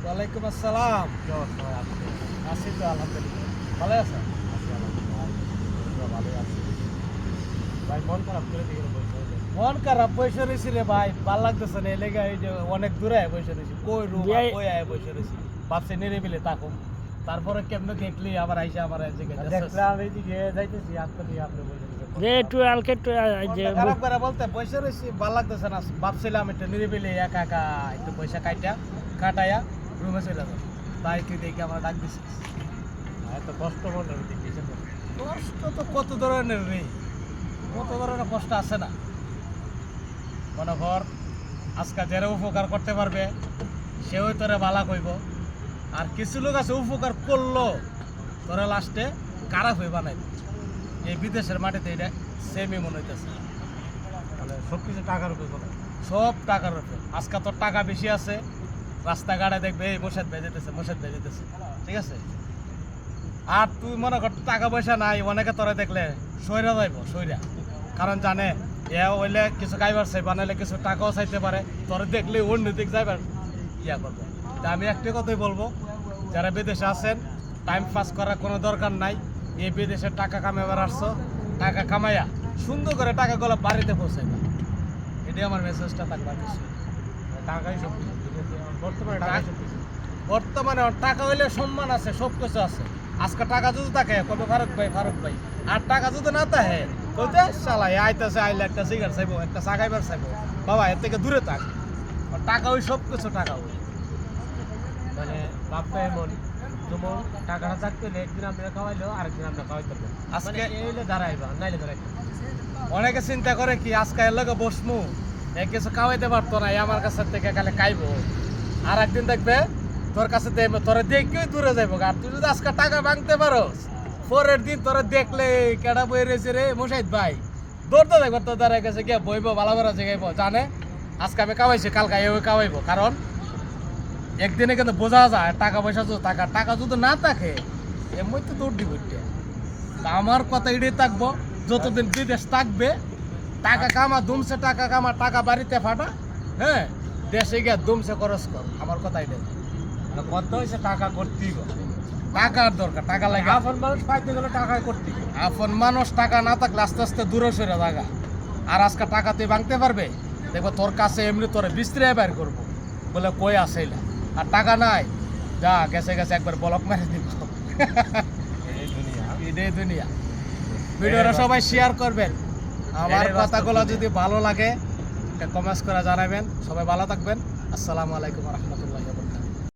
ওয়ালাইকুম আসসালাম। আছি তো আলহামদুলিল্লাহ। ভালো আছেন? ভালোই আছে ভাই। মন খারাপ করে দিয়ে মন খারাপ বসে রয়েছি রে ভাই, ভাল লাগতেছে না। এলাকা এই যে অনেক দূরে বসে রয়েছি, কই রুম আর কই আয় বসে রয়েছি। ভাবছি নিরিবিলি থাকুম, তারপরে কেমনে দেখলি আবার আইসা আমার দেখলাম এইদিকে যাইতেছি আপনি নিয়ে আপনি বলছেন যে একটু হালকা একটু যে খারাপ করে বলতে বসে রয়েছি, ভাল লাগতেছে না। ভাবছিলাম একটু নিরিবিলি একা একা একটু পয়সা কাটাইয়া রুমে চলে যাবো, তাই তুই দেখি আমার ডাক দিছিস। এত কষ্ট মনে হচ্ছে কিসের কষ্ট তো কত ধরনের রে, কত ধরনের কষ্ট আছে না। মনে কর আজকে যারা উপকার করতে পারবে সেও তোরে ভালা কইব, আর কিছু লোক আছে উপকার করলো তোরা লাস্টে খারাপ হয়ে বানাইবে। এই বিদেশের মাটিতে এটা সেমই মনে হইতেছে। মানে সব কিছু টাকার উপর চলে। সব টাকার উপরে। আজকে তোর টাকা বেশি আছে, রাস্তাঘাটে দেখবে এই মোসাদ বেজেতেছে ঠিক আছে। আর তুই মনে কর টাকা পয়সা নাই, অনেকে তোরা দেখলে সইরা যাইব সইরা, কারণ জানে এ হইলে কিছু খাইবার চাই, বানাইলে কিছু টাকাও চাইতে পারে, তোরা দেখলে অন্যদিক যাইবার ইয়া করবো। তা আমি একটাই কথাই বলবো, যারা বিদেশে আছেন টাইম পাস করার কোনো দরকার নাই। এই বিদেশে টাকা কামাইবার আসছো, টাকা কামাইয়া সুন্দর করে টাকাগুলো বাড়িতে পৌঁছাই না। এটাই আমার মেসেজটা থাকবে। টাকাই সব কিছু বর্তমানে টাকাই সব কিছু। বর্তমানে টাকা হইলে সম্মান আছে, সব কিছু আছে। আজকে টাকা যদি থাকে কবে ফারুক ভাই, আর টাকা যদি না থাকে কইতে শালাই আইতেছে, আইলে একটা সিগারেট চাইবো, একটা চা খাইবার চাইবো। বাবা এর থেকে দূরে থাক। টাকা ওই সব কিছু টাকা ওই। মানে বাপটা এমন যেমন টাকাটা থাকতে হলে একদিন আমরা খাওয়াইলেও আরেকদিন আমরা খাওয়াইতে পারবো। আজকে এইলে দাঁড়াইবা নাইলে দাঁড়াইতে অনেকে চিন্তা করে কি আজকে এর লগে বসমু, এ কিছু খাওয়াইতে পারতো না, আমার কাছে থেকে খালি খাইবো। আর একদিন দেখবে তোর কাছে তোরা দেখেই দূরে যাইবো। আর তুই যদি আজকে টাকা ভাঙতে পারোস, পরের দিন তোরা দেখলে কেডা বই রয়েছে রে মোশাহিদ ভাই, দৌড়তে দেখবো তোর দ্বারা গেছে গিয়ে বইবো, ভালো ভালো জায়গাইবো, জানে আজকে আমি কামাইছি কালকে এও কামাইবো। কারণ একদিনে কিন্তু বোঝা যায় টাকা পয়সা যদি টাকা যদি না থাকে এমনি তো দৌড় দিব। তা আমার কথা এটাই থাকবো, যতদিন বিদেশ থাকবে টাকা কামা দুমসে, টাকা বাড়িতে ফাটা, হ্যাঁ দেশে গিয়ে দুমসে খরচ কর। আমার কথা এটাই। কত হয়েছে টাকা করতেই টাকার দরকার, টাকা লাগে। আপন মানুষ পাইতে গেলে টাকাই করতেই। আপন মানুষ টাকা না থাকলে আস্তে আস্তে দূরে সরে জায়গা। আর আজকে টাকা তুই ভাঙতে পারবে, দেখবো তোর কাছে এমনি তোরে বিস্ত্রে বের করবো, বলে কই আসে। আর টাকা নাই, যা গেছে একবার ব্লক মেরে দিব। এটাই দুনিয়া। ভিডিওটা সবাই শেয়ার করবেন। আমার কথাগুলো যদি ভালো লাগে কমেন্টস করে জানাবেন। সবাই ভালো থাকবেন। আসসালামু আলাইকুম রহমতুল্লাহ।